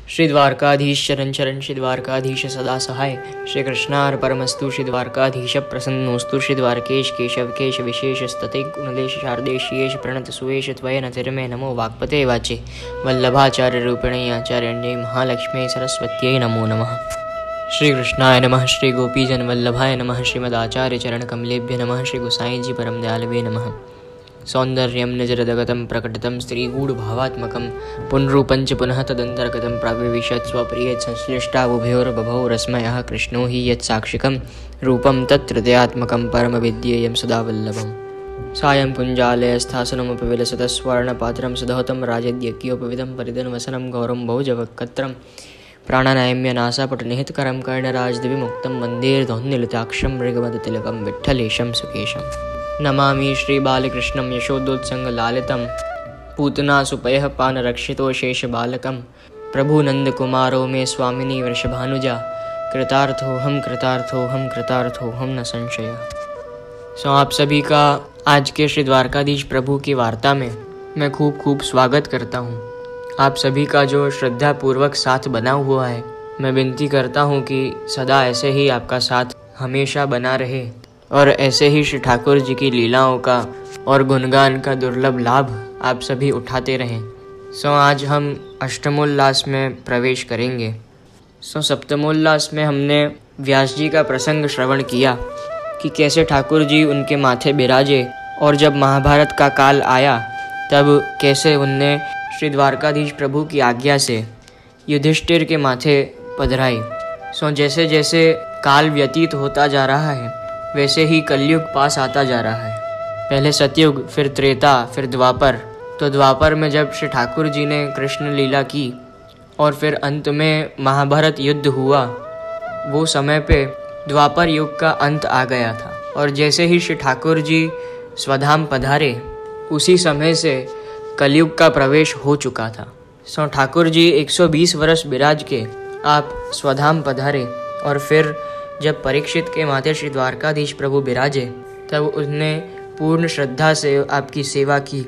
श्री द्वारकाधीश शरण शरण श्री द्वारकाधीश सदा सहाय। श्री कृष्णार परमस्तु श्री द्वारकाधीश प्रसन्नोस्तु। श्री द्वारकेश केशव केश विशेष स्तते गुणदेश शारदेशीयेश प्रणत सुवेश त्वयन तिरमे नमो वाक्पते वाचे वल्लभाचार्य रूपिणे आचार्यण्ये महालक्ष्मी सरस्वत्यै नमो नमः। श्री कृष्णाय नमः। श्री गोपीजन वल्लभाय नमः। श्रीमदाचार्य चरण कमलेभ्य नमः। श्री गोसाई जी परम दयालवे नमः। सौंदर्यं निजरदगतं प्रकटितं स्त्रीगूढभावात्मकं पुनरूपञ्च पुनः तदन्तर्गतं प्राविविशत् स्वप्रियत् संश्लिष्टावुभयोर्बभौ रश्मयः कृष्णो हि यत्साक्षिकं रूपं तत्हृदयात्मकं परमविद्येयं सदा वल्लभम्। सायं पुञ्जालयस्थासनमुपि विलसतस्वर्णपात्रं सुदहतं राजद्यज्ञोपविदं परिधनवसनं गौरं भौजवक्त्रं प्राणानायम्य नासापटनिहितकरं कर्णराजदिविमुक्तं वन्देर्धौन्निलताक्षं मृगमदतिलकं विठ्ठलेशं सुकेशम्। नमामि श्री बालकृष्णं यशोदोत्संगलालितं पूतनासुपयः पानरक्षितो शेषबालकं प्रभुनन्दकुमारो मे स्वामिनी वृषभानुजा कृतार्थोऽहं कृतार्थोऽहं कृतार्थोऽहं न संशयः। आप सभी का आज के श्री द्वारकाधीश प्रभु की वार्ता में मैं खूब स्वागत करता हूँ। आप सभी का जो श्रद्धापूर्वक साथ बना हुआ है, मैं विनती करता हूँ कि सदा ऐसे ही आपका साथ हमेशा बना रहे और ऐसे ही श्री ठाकुर जी की लीलाओं का और गुणगान का दुर्लभ लाभ आप सभी उठाते रहें। आज हम अष्टमोल्लास में प्रवेश करेंगे। सप्तमोल्लास में हमने व्यास जी का प्रसंग श्रवण किया कि कैसे ठाकुर जी उनके माथे बिराजे और जब महाभारत का काल आया तब कैसे उनने श्री द्वारकाधीश प्रभु की आज्ञा से युधिष्ठिर के माथे पधराई। जैसे जैसे काल व्यतीत होता जा रहा है वैसे ही कलयुग पास आता जा रहा है। पहले सतयुग, फिर त्रेता, फिर द्वापर। तो द्वापर में जब श्री ठाकुर जी ने कृष्ण लीला की और फिर अंत में महाभारत युद्ध हुआ, वो समय पे द्वापर युग का अंत आ गया था। और जैसे ही श्री ठाकुर जी स्वधाम पधारे उसी समय से कलयुग का प्रवेश हो चुका था। ठाकुर जी 120 वर्ष बिराज के आप स्वधाम पधारे और फिर जब परीक्षित के माथे श्री द्वारकाधीश प्रभु बिराजे तब उसने पूर्ण श्रद्धा से आपकी सेवा की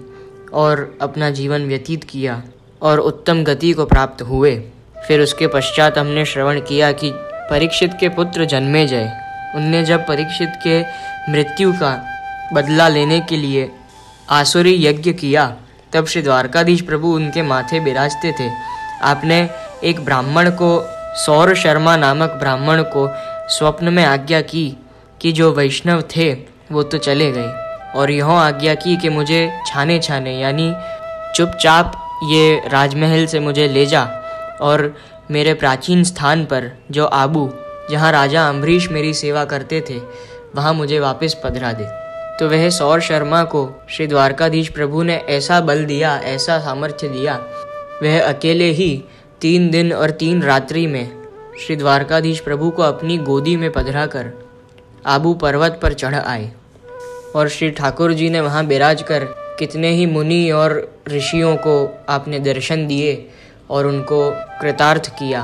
और अपना जीवन व्यतीत किया और उत्तम गति को प्राप्त हुए। फिर उसके पश्चात हमने श्रवण किया कि परीक्षित के पुत्र जन्मेजय, उनने जब परीक्षित के मृत्यु का बदला लेने के लिए आसुरी यज्ञ किया तब श्री द्वारकाधीश प्रभु उनके माथे बिराजते थे। आपने एक ब्राह्मण को, सौर शर्मा नामक ब्राह्मण को स्वप्न में आज्ञा की कि जो वैष्णव थे वो तो चले गए और यह आज्ञा की कि मुझे छाने छाने यानी चुपचाप ये राजमहल से मुझे ले जा और मेरे प्राचीन स्थान पर जो आबू, जहाँ राजा अम्बरीश मेरी सेवा करते थे, वहाँ मुझे वापस पधरा दे। तो वह सौर शर्मा को श्री द्वारकाधीश प्रभु ने ऐसा बल दिया, ऐसा सामर्थ्य दिया, वह अकेले ही 3 दिन और 3 रात्रि में श्री द्वारकाधीश प्रभु को अपनी गोदी में पधरा कर आबू पर्वत पर चढ़ आए और श्री ठाकुर जी ने वहाँ बिराज कर कितने ही मुनि और ऋषियों को आपने दर्शन दिए और उनको कृतार्थ किया।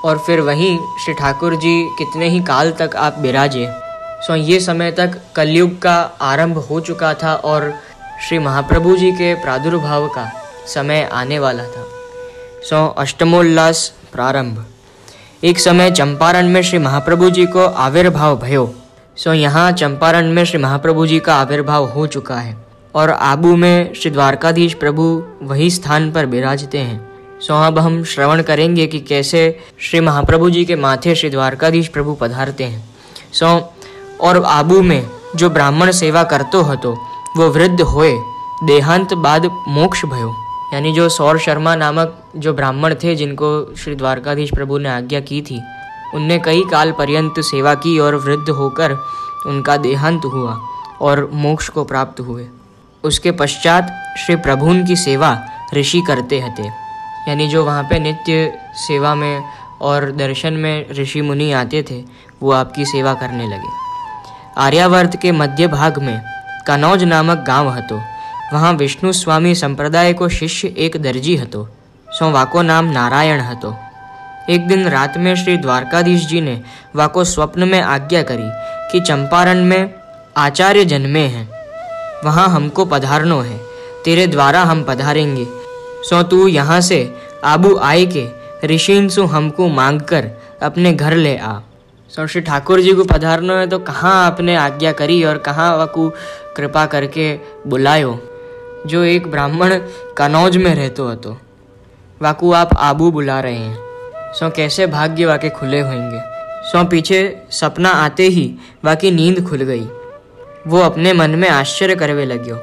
और फिर वहीं श्री ठाकुर जी कितने ही काल तक आप बिराजे। ये समय तक कलयुग का आरंभ हो चुका था और श्री महाप्रभु जी के प्रादुर्भाव का समय आने वाला था। अष्टमोल्लास प्रारंभ। एक समय चंपारण में श्री महाप्रभु जी को आविर्भाव भयो। यहाँ चंपारण में श्री महाप्रभु जी का आविर्भाव हो चुका है और आबू में श्री द्वारकाधीश प्रभु वही स्थान पर विराजते हैं। अब हम श्रवण करेंगे कि कैसे श्री महाप्रभु जी के माथे श्री द्वारकाधीश प्रभु पधारते हैं। और आबू में जो ब्राह्मण सेवा करतो हतो वो वृद्ध होए देहांत बाद मोक्ष भयो। यानी जो सौर शर्मा नामक जो ब्राह्मण थे जिनको श्री द्वारकाधीश प्रभु ने आज्ञा की थी, उनने कई काल पर्यंत सेवा की और वृद्ध होकर उनका देहांत हुआ और मोक्ष को प्राप्त हुए। उसके पश्चात श्री प्रभुन की सेवा ऋषि करते हते। यानी जो वहाँ पे नित्य सेवा में और दर्शन में ऋषि मुनि आते थे वो आपकी सेवा करने लगे। आर्यावर्त के मध्य भाग में कनौज नामक गांव हतो। वहाँ विष्णु स्वामी संप्रदाय को शिष्य एक दर्जी हतो। वाको नाम नारायण हतो। एक दिन रात में श्री द्वारकाधीश जी ने वाको स्वप्न में आज्ञा करी कि चंपारण में आचार्य जन्मे हैं, वहाँ हमको पधारनो है, तेरे द्वारा हम पधारेंगे। तू यहाँ से आबू आए के ऋषिन सु हमको मांग कर अपने घर ले आ। सो श्री ठाकुर जी को पधारनो है तो कहाँ आपने आज्ञा करी और कहाँ वाकू कृपा करके बुलायो। जो एक ब्राह्मण कनौज में रहतो हतो वाकू आप आबू बुला रहे हैं। सो कैसे भाग्य वाके खुले होंगे। सो पीछे सपना आते ही वाकी नींद खुल गई। वो अपने मन में आश्चर्य करवे लग्यो,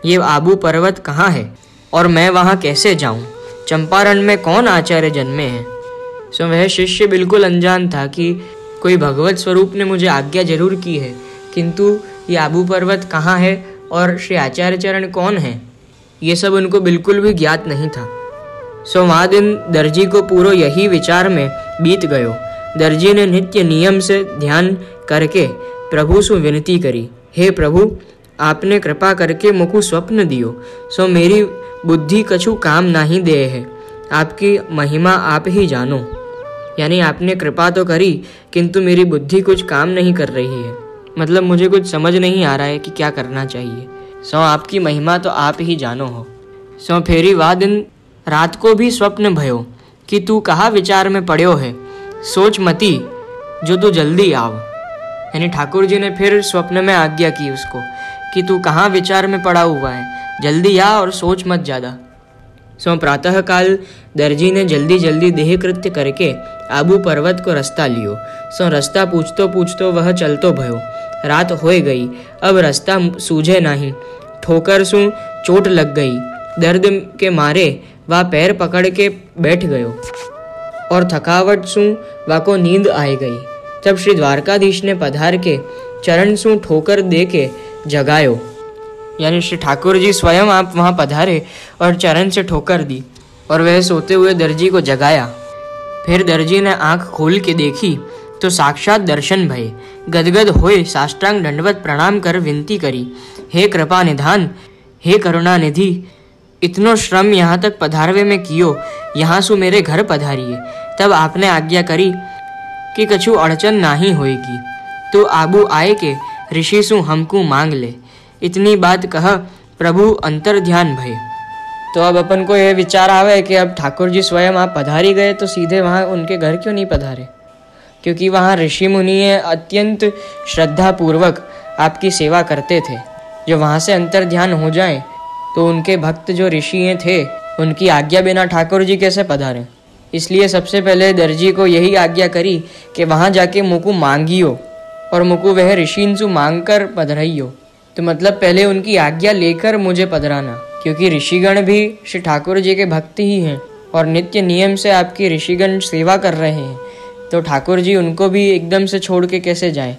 ये आबू पर्वत कहाँ है और मैं वहाँ कैसे जाऊँ। चंपारण में कौन आचार्य जन्मे हैं। सो वह शिष्य बिल्कुल अनजान था कि कोई भगवत स्वरूप ने मुझे आज्ञा जरूर की है, किंतु ये आबू पर्वत कहाँ है और श्री आचार्य चरण कौन है, ये सब उनको बिल्कुल भी ज्ञात नहीं था। सो वहाँ दिन दर्जी को पूरा यही विचार में बीत गयो। दर्जी ने नित्य नियम से ध्यान करके प्रभु से विनती करी, हे प्रभु आपने कृपा करके मुझको स्वप्न दियो। सो मेरी बुद्धि कछु काम नहीं दे है, आपकी महिमा आप ही जानो। यानी आपने कृपा तो करी किंतु मेरी बुद्धि कुछ काम नहीं कर रही है, मतलब मुझे कुछ समझ नहीं आ रहा है कि क्या करना चाहिए। सो आपकी महिमा तो आप ही जानो हो। सो फेरी वाह दिन रात को भी स्वप्न भयो कि तू कहाँ विचार में पड़्यो है, सोच मती जो तू जल्दी आव। यानी ठाकुर जी ने फिर स्वप्न में आज्ञा की उसको कि तू कहाँ विचार में पड़ा हुआ है, जल्दी आ और सोच मत ज़्यादा। सो प्रातः काल दर्जी ने जल्दी जल्दी देह कृत्य करके आबू पर्वत को रास्ता लियो। सो रास्ता पूछतो पूछतो वह चलतो भयो। रात होए गई, अब रास्ता सूझे नहीं। ठोकर सु चोट लग गई, दर्द के मारे वह पैर पकड़ के बैठ गयो और थकावट सु वाको नींद आई गई। तब श्री द्वारकाधीश ने पधार के चरण सु ठोकर दे के जगायो। यानी श्री ठाकुर जी स्वयं आप वहाँ पधारे और चरण से ठोकर दी और वह सोते हुए दर्जी को जगाया। फिर दर्जी ने आंख खोल के देखी तो साक्षात दर्शन भये। गदगद होए साष्टांग दंडवत प्रणाम कर विनती करी, हे कृपा निधान, हे करुणा निधि, इतनो श्रम यहाँ तक पधारवे में कियो, यहाँ सु मेरे घर पधारिए। तब आपने आज्ञा करी कि कछु अड़चन नहीं होएगी, तो आबू आए के ऋषि सु हमको मांग ले। इतनी बात कह प्रभु अंतर ध्यान भये। तो अब अपन को यह विचार आवे कि अब ठाकुर जी स्वयं आप पधारी गए तो सीधे वहाँ उनके घर क्यों नहीं पधारे, क्योंकि वहाँ ऋषि मुनि अत्यंत श्रद्धा पूर्वक आपकी सेवा करते थे। जो वहाँ से अंतर ध्यान हो जाए तो उनके भक्त जो ऋषि थे उनकी आज्ञा बिना ठाकुर जी कैसे पधारे। इसलिए सबसे पहले दर्जी को यही आज्ञा करी कि वहाँ जाके मुझको मांगियो और मुझको वह ऋषि से मांग कर पधराइयो। तो मतलब पहले उनकी आज्ञा लेकर मुझे पधराना, क्योंकि ऋषिगण भी श्री ठाकुर जी के भक्त ही हैं और नित्य नियम से आपकी ऋषिगण सेवा कर रहे हैं, तो ठाकुर जी उनको भी एकदम से छोड़ के कैसे जाएं।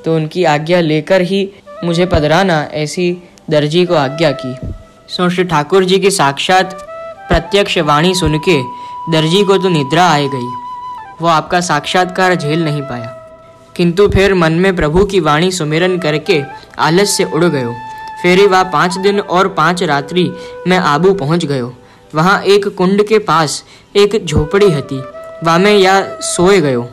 तो उनकी आज्ञा लेकर ही मुझे पधराना, ऐसी दर्जी को आज्ञा की। सो श्री ठाकुर जी की साक्षात प्रत्यक्ष वाणी सुन के दर्जी को तो निद्रा आ गई। वो आपका साक्षात्कार झेल नहीं पाया, किंतु फिर मन में प्रभु की वाणी सुमिरन करके आलस से उड़ गयो। फिर वह 5 दिन और 5 रात्रि में आबू पहुंच गयो। वहाँ एक कुंड के पास एक झोपड़ी हती, वहाँ में या सोए गयो।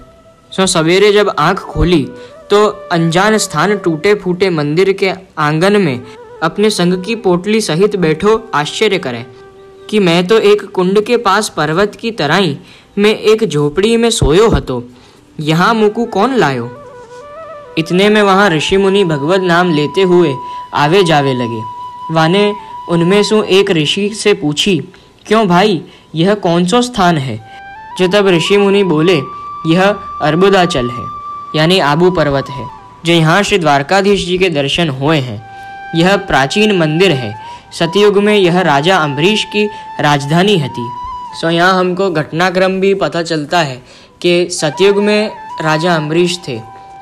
सो सवेरे जब आंख खोली तो अनजान स्थान टूटे फूटे मंदिर के आंगन में अपने संग की पोटली सहित बैठो आश्चर्य करे कि मैं तो एक कुंड के पास पर्वत की तराई में एक झोपड़ी में सोयो हतो, यहाँ मुकु कौन लायो। इतने में वहाँ ऋषि मुनि भगवत नाम लेते हुए आवे जावे लगे। वाने उनमें से एक ऋषि से पूछी, क्यों भाई यह कौन सा स्थान है। जो तब ऋषि मुनि बोले, यह अर्बुदाचल है, यानी आबू पर्वत है, जो यहाँ श्री द्वारकाधीश जी के दर्शन हुए हैं। यह प्राचीन मंदिर है। सतयुग में यह राजा अम्बरीश की राजधानी हती। सो यहाँ हमको घटनाक्रम भी पता चलता है कि सतयुग में राजा अम्बरीश थे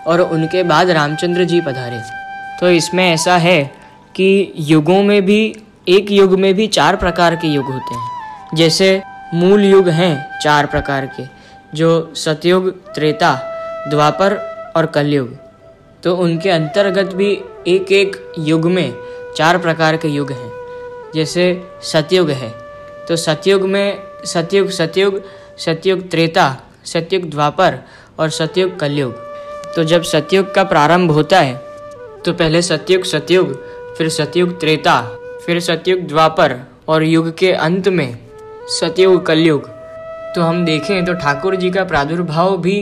और उनके बाद रामचंद्र जी पधारे। तो इसमें ऐसा है कि युगों में भी, एक युग में भी 4 प्रकार के युग होते हैं। जैसे मूल युग हैं 4 प्रकार के, जो सतयुग, त्रेता, द्वापर और कलयुग। तो उनके अंतर्गत भी एक एक युग में 4 प्रकार के युग हैं। जैसे सतयुग है तो सतयुग में सतयुग त्रेता, सतयुग द्वापर और सतयुग कलयुग। तो जब सतयुग का प्रारंभ होता है तो पहले सतयुग, फिर सतयुग त्रेता, फिर सतयुग द्वापर और युग के अंत में सतयुग कलयुग। तो हम देखें तो ठाकुर जी का प्रादुर्भाव भी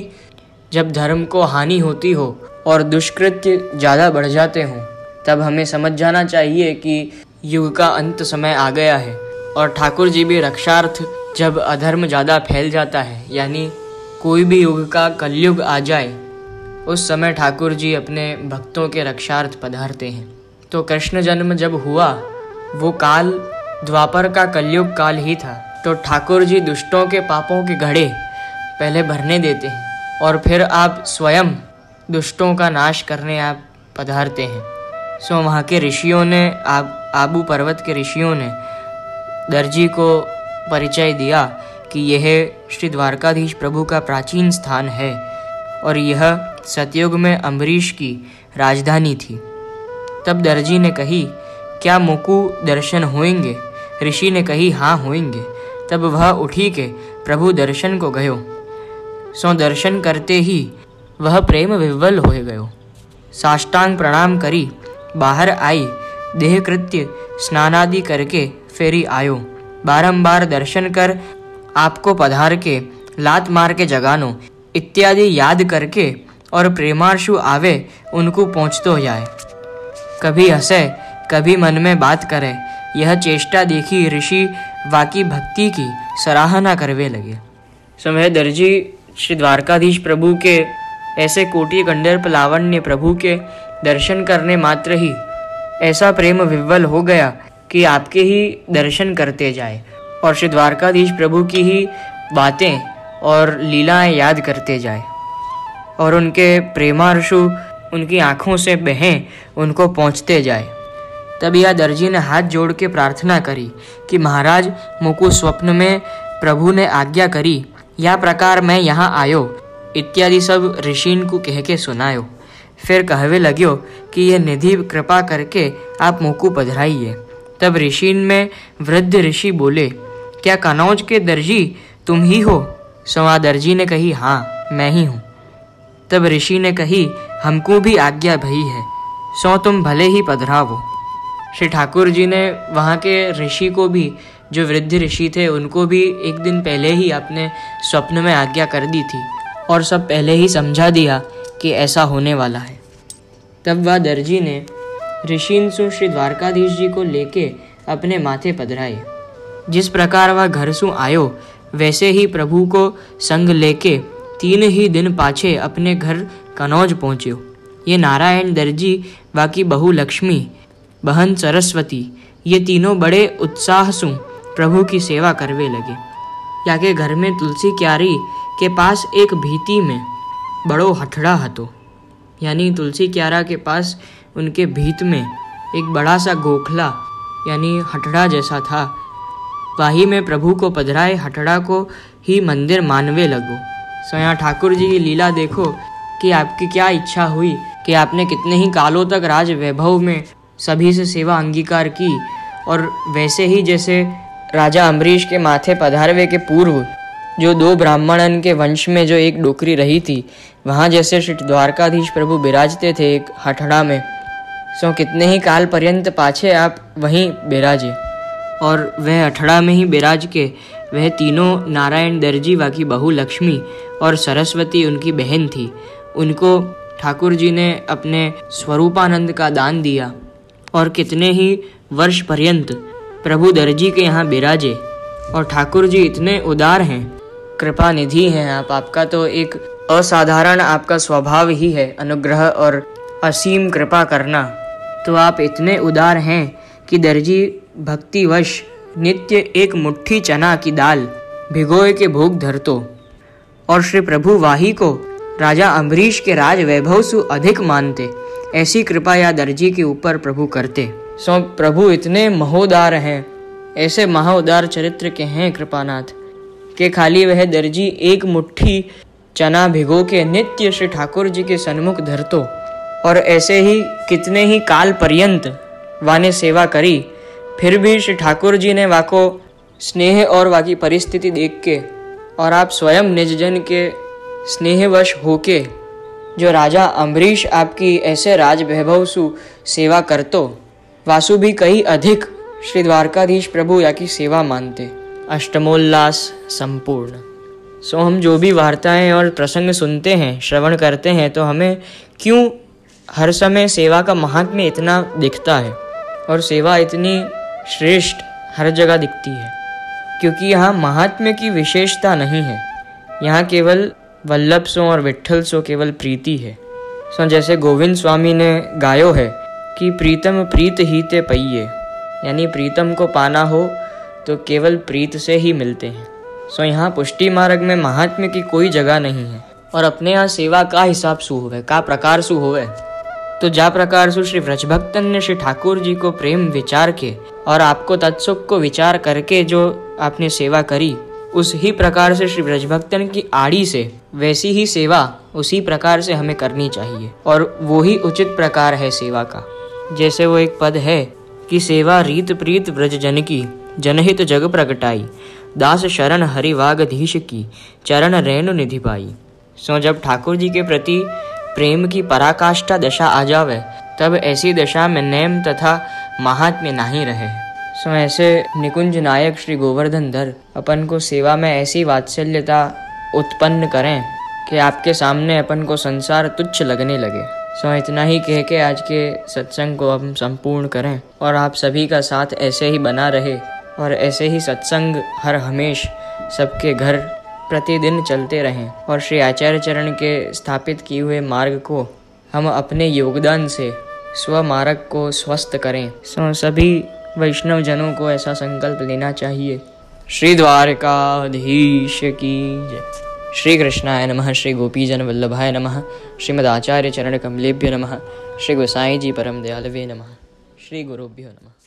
जब धर्म को हानि होती हो और दुष्कृत्य ज़्यादा बढ़ जाते हों, तब हमें समझ जाना चाहिए कि युग का अंत समय आ गया है। और ठाकुर जी भी रक्षार्थ जब अधर्म ज़्यादा फैल जाता है, यानी कोई भी युग का कलयुग आ जाए, उस समय ठाकुर जी अपने भक्तों के रक्षार्थ पधारते हैं। तो कृष्ण जन्म जब हुआ वो काल द्वापर का कलयुग काल ही था। तो ठाकुर जी दुष्टों के पापों के घड़े पहले भरने देते हैं और फिर आप स्वयं दुष्टों का नाश करने आप पधारते हैं। सो वहाँ के ऋषियों ने आबू पर्वत के ऋषियों ने दर्जी को परिचय दिया कि यह श्री द्वारकाधीश प्रभु का प्राचीन स्थान है और यह सतयुग में अम्बरीश की राजधानी थी। तब दर्जी ने कही, क्या मुकु दर्शन होएंगे? ऋषि ने कही, हाँ होएंगे। तब वह उठी के प्रभु दर्शन को गयो। सो दर्शन करते ही वह प्रेम विह्वल हो गयो। साष्टांग प्रणाम करी बाहर आई, देह कृत्य स्नानादि करके फेरी आयो। बारंबार दर्शन कर आपको पधार के लात मार के जगानो इत्यादि याद करके और प्रेमार्शु आवे उनको पहुँचतो जाए। कभी हंसे कभी मन में बात करे, यह चेष्टा देखी ऋषि वाकी भक्ति की सराहना करवे लगे। समय दर्जी श्री द्वारकाधीश प्रभु के ऐसे कोटि गंडर्प लावण्य प्रभु के दर्शन करने मात्र ही ऐसा प्रेम विह्वल हो गया कि आपके ही दर्शन करते जाए और श्री द्वारकाधीश प्रभु की ही बातें और लीलाएं याद करते जाए और उनके प्रेमार्शु उनकी आँखों से बहें उनको पहुँचते जाए। तब यह दर्जी ने हाथ जोड़ के प्रार्थना करी कि महाराज, मुकु स्वप्न में प्रभु ने आज्ञा करी, या प्रकार मैं यहाँ आयो इत्यादि सब ऋषिन को कह के सुनायो। फिर कहवे लग्यो कि यह निधि कृपा करके आप मुकु पधराइए। तब ऋषिन में वृद्ध ऋषि बोले, क्या कनौज के दर्जी तुम ही हो? सवा दर्जी ने कही, हाँ मैं ही हूँ। तब ऋषि ने कही, हमको भी आज्ञा भई है, सो तुम भले ही पधरावो। श्री ठाकुर जी ने वहाँ के ऋषि को भी, जो वृद्ध ऋषि थे, उनको भी एक दिन पहले ही अपने स्वप्न में आज्ञा कर दी थी और सब पहले ही समझा दिया कि ऐसा होने वाला है। तब वह दर्जी ने ऋषिनसु श्री द्वारकाधीश जी को लेके अपने माथे पधराए। जिस प्रकार वह घर सु आयो वैसे ही प्रभु को संग लेके 3 ही दिन पाछे अपने घर कनौज पहुँच्यो। ये नारायण दर्जी, बाकी बहू लक्ष्मी, बहन सरस्वती, ये तीनों बड़े उत्साह से प्रभु की सेवा करवे लगे। याके घर में तुलसी क्यारी के पास एक भीति में बड़ो हथड़ा हतो, यानी तुलसी क्यारा के पास उनके भीत में एक बड़ा सा गोखला यानी हथड़ा जैसा था। वाही में प्रभु को पधराए हथड़ा को ही मंदिर मानवे लगो। सो यहाँ ठाकुर जी की लीला देखो कि आपकी क्या इच्छा हुई कि आपने कितने ही कालों तक राज वैभव में सभी से सेवा अंगीकार की, और वैसे ही जैसे राजा अम्बरीश के माथे पधारवे के पूर्व जो 2 ब्राह्मणन के वंश में जो एक डोकरी रही थी, वहाँ जैसे श्री द्वारकाधीश प्रभु विराजते थे एक हथड़ा में, सो कितने ही काल पर्यंत पाछे आप वहीं बिराजे। और वह हथड़ा में ही बिराज के वह तीनों नारायण दर्जी, वाकी बहू लक्ष्मी और सरस्वती उनकी बहन थी, उनको ठाकुर जी ने अपने स्वरूपानंद का दान दिया और कितने ही वर्ष पर्यंत प्रभु दर्जी के यहाँ बिराजे। और ठाकुर जी इतने उदार हैं, कृपा निधि हैं आप, आपका तो एक असाधारण आपका स्वभाव ही है अनुग्रह और असीम कृपा करना। तो आप इतने उदार हैं कि दर्जी भक्तिवश नित्य एक मुट्ठी चना की दाल भिगोए के भोग धरतो और श्री प्रभु वाही को राजा अम्बरीश के राज वैभव से अधिक मानते। ऐसी कृपा या दर्जी के ऊपर प्रभु करते। सो प्रभु इतने महोदार हैं, ऐसे महाउदार चरित्र के हैं कृपानाथ के खाली वह दर्जी एक मुट्ठी चना भिगो के नित्य श्री ठाकुर जी के सन्मुख धरतो और ऐसे ही कितने ही काल पर्यंत वाने सेवा करी। फिर भी श्री ठाकुर जी ने वाको स्नेह और वाकी परिस्थिति देख के और आप स्वयं निजजन के स्नेहवश होके जो राजा अम्बरीश आपकी ऐसे राज वैभव सु सेवा करतो, वासु भी कई अधिक श्री द्वारकाधीश प्रभु या की सेवा मानते। अष्टमोल्लास संपूर्ण। सो हम जो भी वार्ताएं और प्रसंग सुनते हैं, श्रवण करते हैं, तो हमें क्यों हर समय सेवा का महात्म्य इतना दिखता है और सेवा इतनी श्रेष्ठ हर जगह दिखती है? क्योंकि यहाँ महात्म्य की विशेषता नहीं है, यहाँ केवल वल्लभ सो और विट्ठल सो केवल प्रीति है। सो जैसे गोविंद स्वामी ने गायो है कि प्रीतम प्रीत ही ते पइये, यानी प्रीतम को पाना हो तो केवल प्रीत से ही मिलते हैं। सो यहाँ पुष्टि मार्ग में महात्म्य की कोई जगह नहीं है। और अपने यहाँ सेवा का हिसाब शू होवे, का प्रकार शू होवे, तो जा प्रकार से श्री व्रजभक्तन ने श्री ठाकुर जी को प्रेम विचार के और आपको तत्सुख को विचार करके जो आपने सेवा करी, उस ही प्रकार से श्री व्रजभक्तन की आड़ी से वैसी ही सेवा उसी प्रकार से हमें करनी चाहिए। और वो ही उचित प्रकार है सेवा का। जैसे वो एक पद है कि सेवा रीत प्रीत व्रज जन की, जनहित जग प्रगटाई, दास शरण हरिवागधीश की, चरण रेणु निधि पाई। सो जब ठाकुर जी के प्रति प्रेम की पराकाष्ठा दशा आ जावे, तब ऐसी दशा में नेम तथा महात्म्य नहीं रहे। सो ऐसे निकुंज नायक श्री गोवर्धन धर अपन को सेवा में ऐसी वात्सल्यता उत्पन्न करें कि आपके सामने अपन को संसार तुच्छ लगने लगे। सो इतना ही कह के आज के सत्संग को हम संपूर्ण करें और आप सभी का साथ ऐसे ही बना रहे और ऐसे ही सत्संग हर हमेश सबके घर प्रतिदिन चलते रहें और श्री आचार्य चरण के स्थापित किए हुए मार्ग को हम अपने योगदान से स्व मार्ग को स्वस्थ करें। सो सभी वैष्णव जनों को ऐसा संकल्प लेना चाहिए। श्री द्वारकाधीश की जय। श्री कृष्णाय नमः, श्री गोपीजन वल्लभाय नमः, श्रीमद् आचार्य चरण कमलेभ्यो नमः, श्री गोसाई जी परम दयालवे नमः, श्री गुरुभ्यो नमः।